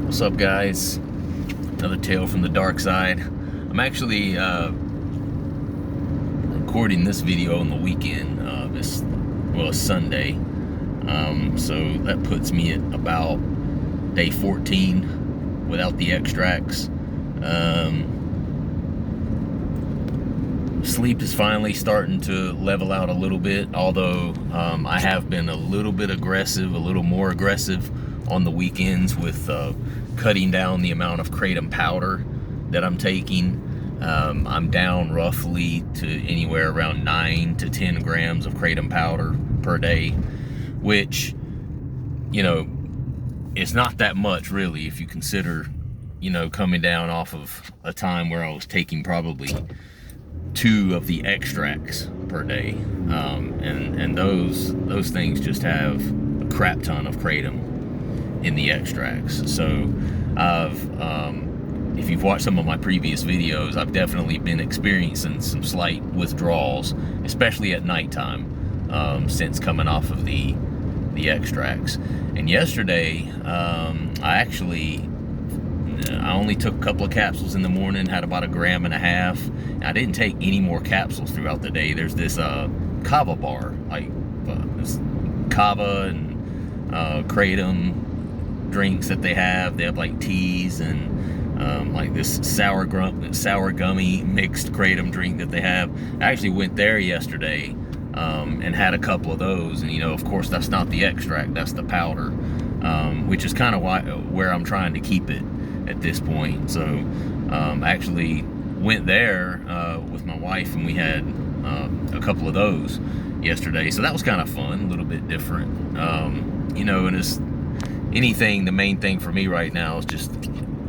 What's up, guys? Another tale from the dark side. I'm actually recording this video on the weekend. It's Sunday. So that puts me at about day 14 without the extracts. Sleep is finally starting to level out a little bit, although I have been a little more aggressive on the weekends with cutting down the amount of Kratom powder that I'm taking. I'm down roughly to anywhere around 9 to 10 grams of Kratom powder per day, which, it's not that much really if you consider, coming down off of a time where I was taking probably 2 of the extracts per day, and those things just have a crap ton of Kratom in the extracts. So if you've watched some of my previous videos, I've definitely been experiencing some slight withdrawals, especially at nighttime, since coming off of the extracts. And yesterday, I only took a couple of capsules in the morning, had about 1.5 grams. I didn't take any more capsules throughout the day. There's this kava bar, this kava and Kratom drinks that they have. They have like teas and like this sour gummy mixed Kratom drink that they have. I actually went there yesterday and had a couple of those, and of course that's not the extract, that's the powder, which is kind of where I'm trying to keep it at this point. So I actually went there with my wife, and we had a couple of those yesterday, so that was kind of fun, a little bit different. And it's anything, the main thing for me right now is just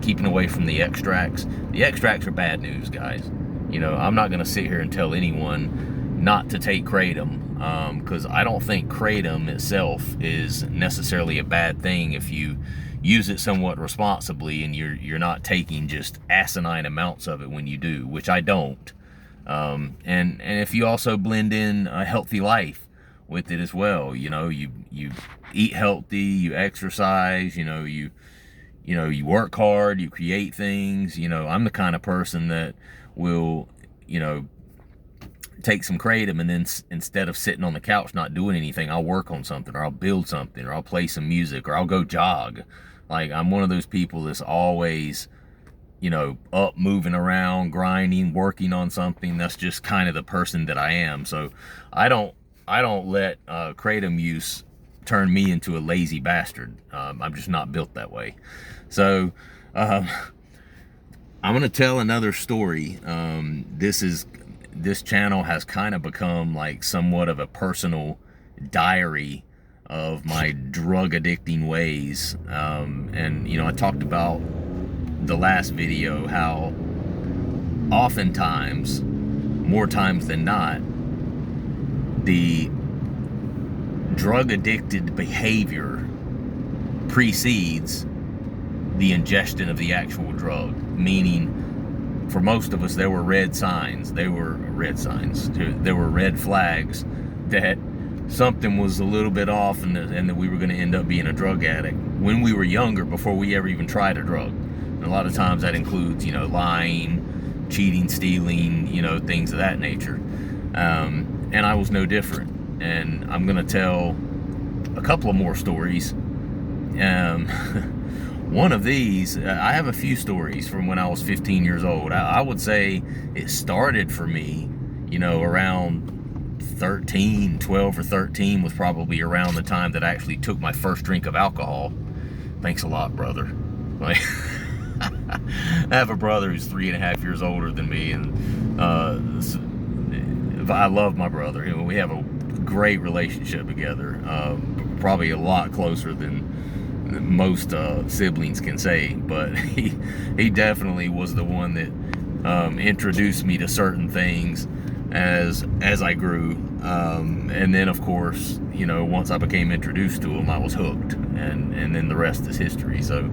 keeping away from the extracts. The extracts are bad news, guys. I'm not going to sit here and tell anyone not to take Kratom, because I don't think Kratom itself is necessarily a bad thing if you use it somewhat responsibly and you're not taking just asinine amounts of it when you do, which I don't. And if you also blend in a healthy life with it as well, you eat healthy, you exercise, you work hard, you create things. I'm the kind of person that will, take some Kratom, and then instead of sitting on the couch not doing anything, I'll work on something, or I'll build something, or I'll play some music, or I'll go jog. Like, I'm one of those people that's always, up, moving around, grinding, working on something. That's just kind of the person that I am. So I don't let Kratom use turn me into a lazy bastard. I'm just not built that way. So I'm gonna tell another story. This channel has kind of become like somewhat of a personal diary of my drug addicting ways. And I talked about the last video how oftentimes, more times than not, the drug addicted behavior precedes the ingestion of the actual drug. Meaning, for most of us, there were red signs. There were red flags that something was a little bit off, and that we were going to end up being a drug addict when we were younger, before we ever even tried a drug. And a lot of times that includes, lying, cheating, stealing, things of that nature. And I was no different. And I'm going to tell a couple of more stories. One of these, I have a few stories from when I was 15 years old. I would say it started for me, around 12 or 13 was probably around the time that I actually took my first drink of alcohol. Thanks a lot, brother. Like, I have a brother who's 3.5 years older than me, and I love my brother. We have a great relationship together, probably a lot closer than most siblings can say, but he definitely was the one that introduced me to certain things as I grew, and then of course, once I became introduced to him, I was hooked, and then the rest is history. So,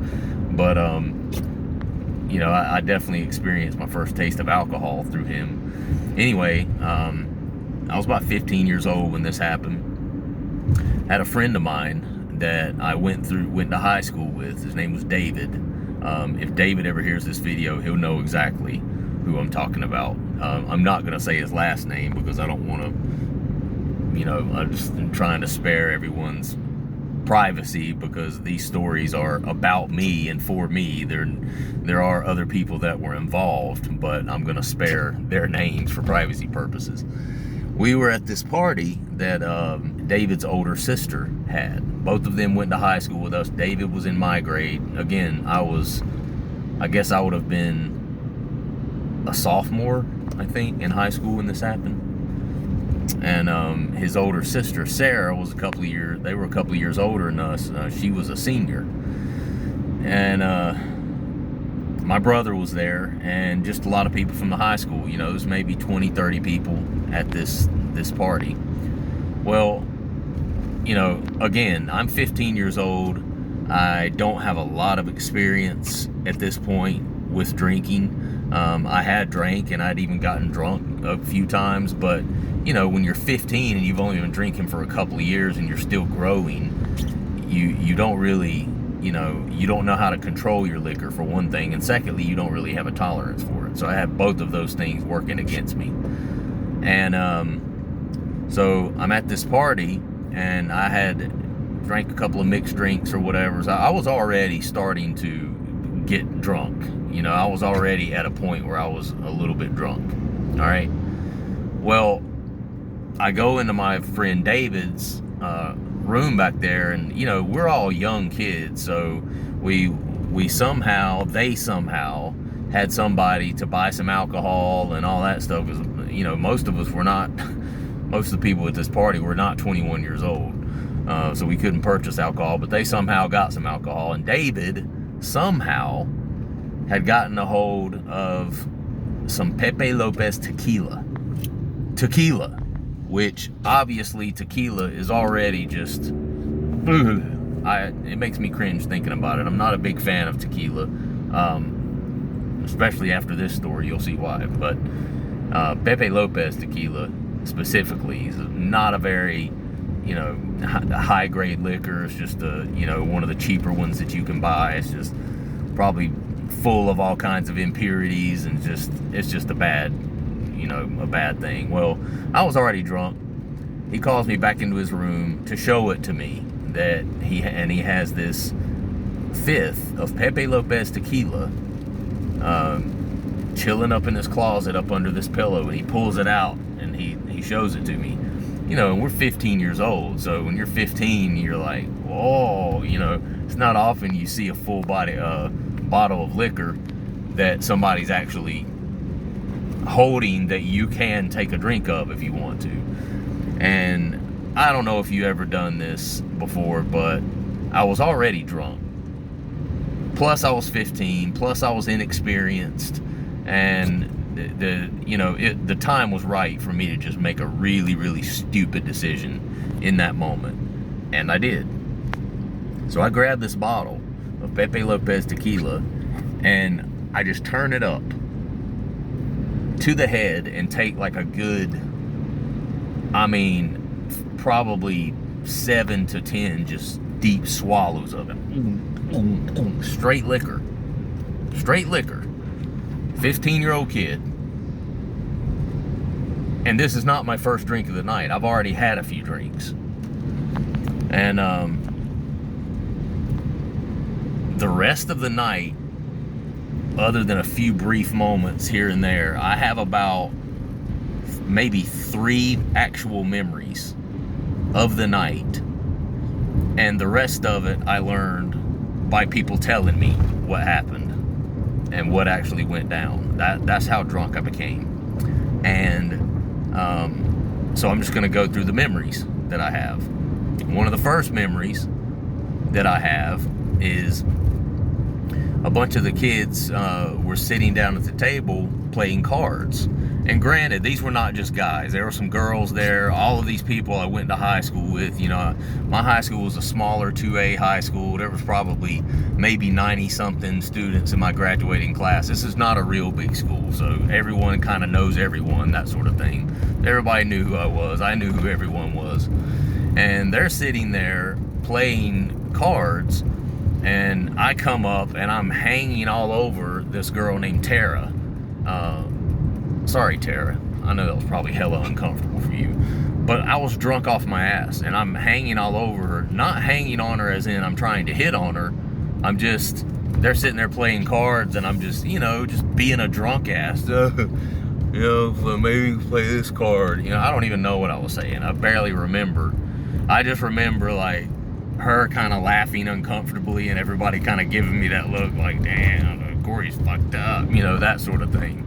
but I definitely experienced my first taste of alcohol through him. Anyway, I was about 15 years old when this happened. Had a friend of mine that I went to high school with. His name was David. If David ever hears this video, he'll know exactly who I'm talking about. I'm not going to say his last name because I don't want to, I'm just trying to spare everyone's privacy, because these stories are about me and for me. There are other people that were involved, but I'm going to spare their names for privacy purposes. We were at this party that David's older sister had. Both of them went to high school with us. David was in my grade. Again, I guess I would have been a sophomore, I think, in high school when this happened. And his older sister, Sarah, was they were a couple of years older than us. She was a senior. And my brother was there, and just a lot of people from the high school. There's maybe 20, 30 people at this party. Well, again, I'm 15 years old. I don't have a lot of experience at this point with drinking. I had drank, and I'd even gotten drunk a few times, but when you're 15 and you've only been drinking for a couple of years and you're still growing, you don't really, you don't know how to control your liquor, for one thing, and secondly, you don't really have a tolerance for it. So I have both of those things working against me. And so I'm at this party, and I had drank a couple of mixed drinks or whatever. So I was already starting to get drunk. I was already at a point where I was a little bit drunk. All right. Well, I go into my friend David's room back there, and we're all young kids, so they somehow had somebody to buy some alcohol and all that stuff, because most of the people at this party were not 21 years old, so we couldn't purchase alcohol, but they somehow got some alcohol, and David somehow had gotten a hold of some Pepe Lopez tequila, which obviously tequila is already just, it makes me cringe thinking about it. I'm not a big fan of tequila, especially after this story. You'll see why. But Pepe Lopez tequila specifically is not a very, high grade liquor. It's just one of the cheaper ones that you can buy. It's just probably full of all kinds of impurities, and it's just a bad thing. Well, I was already drunk. He calls me back into his room to show it to me that he has this fifth of Pepe Lopez tequila chilling up in his closet up under this pillow, and he pulls it out and he shows it to me. And we're 15 years old, so when you're 15, you're like, whoa, it's not often you see a full body bottle of liquor that somebody's actually holding that you can take a drink of if you want to. And I don't know if you ever done this before, but I was already drunk. Plus I was 15, plus I was inexperienced, and the time was right for me to just make a really, really stupid decision in that moment. And I did. So I grabbed this bottle of Pepe Lopez tequila, and I just turn it up to the head and take like a good, probably 7 to 10 just deep swallows of it. Straight liquor. 15-year-old kid. And this is not my first drink of the night. I've already had a few drinks. And the rest of the night, other than a few brief moments here and there, I have about maybe 3 actual memories of the night. And the rest of it I learned by people telling me what happened and what actually went down. That's how drunk I became. And so I'm just going to go through the memories that I have. One of the first memories that I have is a bunch of the kids were sitting down at the table playing cards. And granted, these were not just guys. There were some girls there. All of these people I went to high school with. My high school was a smaller 2A high school. There was probably maybe 90-something students in my graduating class. This is not a real big school, so everyone kind of knows everyone, that sort of thing. Everybody knew who I was. I knew who everyone was. And they're sitting there playing cards, And I come up and I'm hanging all over this girl named Tara. Sorry, Tara. I know that was probably hella uncomfortable for you. But I was drunk off my ass and I'm hanging all over her. Not hanging on her as in I'm trying to hit on her. I'm just, they're sitting there playing cards and I'm just, just being a drunk ass. Maybe play this card. I don't even know what I was saying. I barely remember. I just remember like her kind of laughing uncomfortably and everybody kind of giving me that look like, damn, Corey's fucked up, that sort of thing.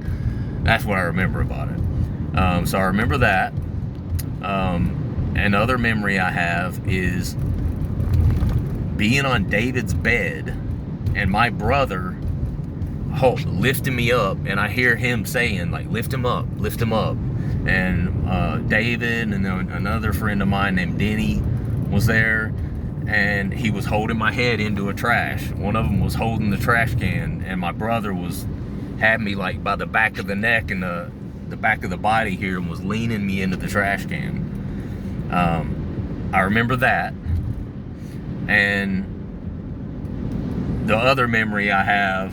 That's what I remember about it. So I remember that. Another memory I have is being on David's bed and my brother lifting me up, and I hear him saying like, lift him up, and David and then another friend of mine named Denny was there, and he was holding my head into a trash. One of them was holding the trash can, and my brother had me like by the back of the neck and the back of the body here and was leaning me into the trash can. I remember that. And the other memory I have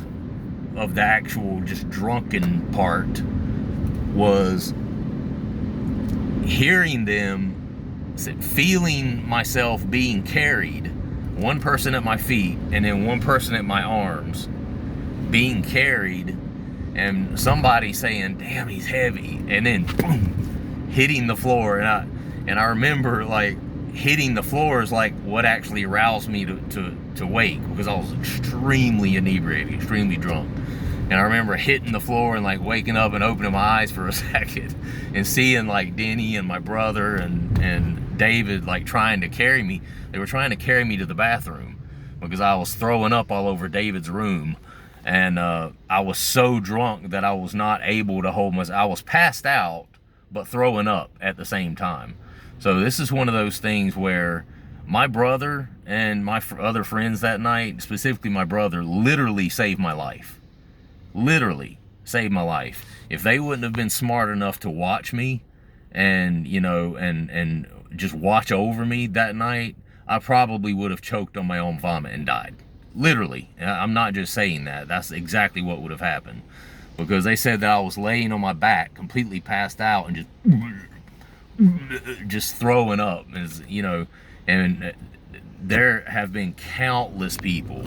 of the actual just drunken part was hearing them, feeling myself being carried, one person at my feet and then one person at my arms, being carried, and somebody saying, damn, he's heavy, and then boom, hitting the floor. And I remember like hitting the floor is like what actually aroused me to wake, because I was extremely inebriated, extremely drunk. And I remember hitting the floor and like waking up and opening my eyes for a second and seeing like Denny and my brother and David like trying to carry me. They were trying to carry me to the bathroom because I was throwing up all over David's room. And I was so drunk that I was not able to hold myself. I was passed out, but throwing up at the same time. So this is one of those things where my brother and my other friends that night, specifically my brother, literally saved my life. Literally saved my life. If they wouldn't have been smart enough to watch me and, and just watch over me that night, I probably would have choked on my own vomit and died. Literally. I'm not just saying that. That's exactly what would have happened. Because they said that I was laying on my back, completely passed out, and just throwing up. And there have been countless people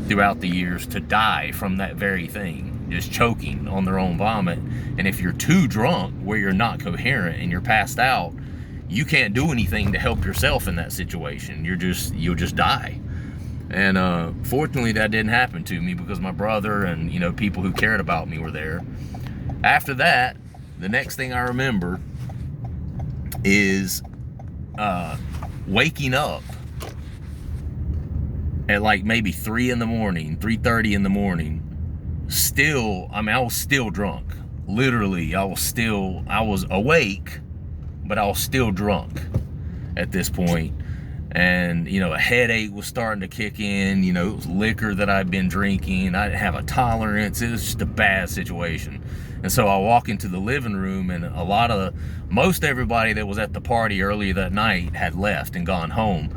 throughout the years to die from that very thing, just choking on their own vomit. And if you're too drunk where you're not coherent and you're passed out, you can't do anything to help yourself in that situation. You'll just die. And fortunately that didn't happen to me because my brother and people who cared about me were there. After that, the next thing I remember is waking up at like maybe 3:30 in the morning. I was still drunk. Literally, I was awake, but I was still drunk at this point. And, a headache was starting to kick in. It was liquor that I'd been drinking. I didn't have a tolerance. It was just a bad situation. And so I walk into the living room, and most everybody that was at the party earlier that night had left and gone home.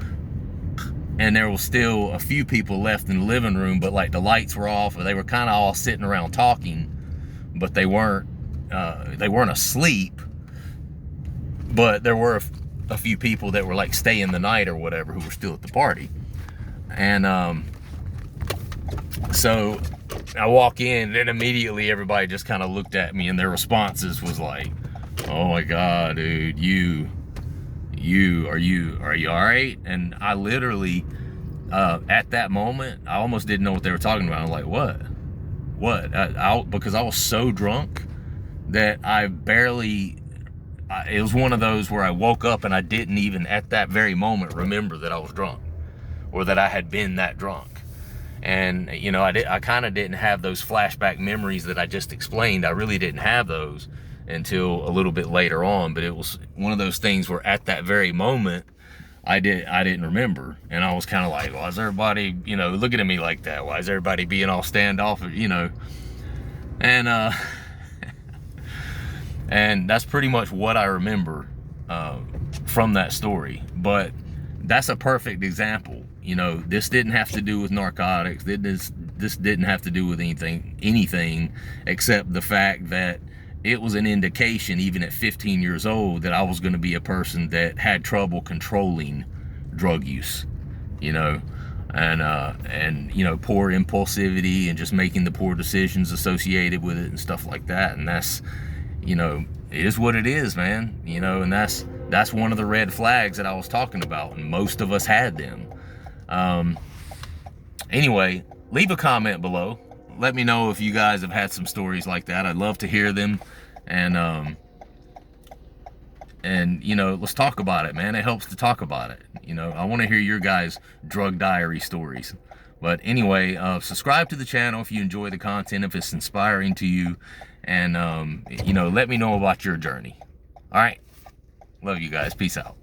And there was still a few people left in the living room, but like the lights were off, or they were kind of all sitting around talking, but they weren't asleep. But there were a few people that were like staying the night or whatever who were still at the party. And so I walk in, and immediately everybody just kind of looked at me, and their responses was like, oh my God, dude, are you all right? And I literally at that moment I almost didn't know what they were talking about. I was like, what? Because I was so drunk that it was one of those where I woke up and I didn't even at that very moment remember that I was drunk or that I had been that drunk. And I kind of didn't have those flashback memories that I just explained. I really didn't have those until a little bit later on, but it was one of those things where at that very moment I didn't remember. And I was kind of like, why is everybody looking at me like that? Why is everybody being all standoffish? And and that's pretty much what I remember from that story. But that's a perfect example. You know, this didn't have to do with narcotics. This didn't have to do with anything except the fact that it was an indication, even at 15 years old, that I was going to be a person that had trouble controlling drug use, you know, and you know, poor impulsivity and just making the poor decisions associated with it and stuff like that. And that's, you know, it is what it is, man. You know, and that's one of the red flags that I was talking about, and most of us had them. Anyway, leave a comment below. Let me know if you guys have had some stories like that. I'd love to hear them. And you know, let's talk about it, man. It helps to talk about it. You know, I want to hear your guys' drug diary stories. But anyway, subscribe to the channel if you enjoy the content, if it's inspiring to you. And, you know, let me know about your journey. All right. Love you guys. Peace out.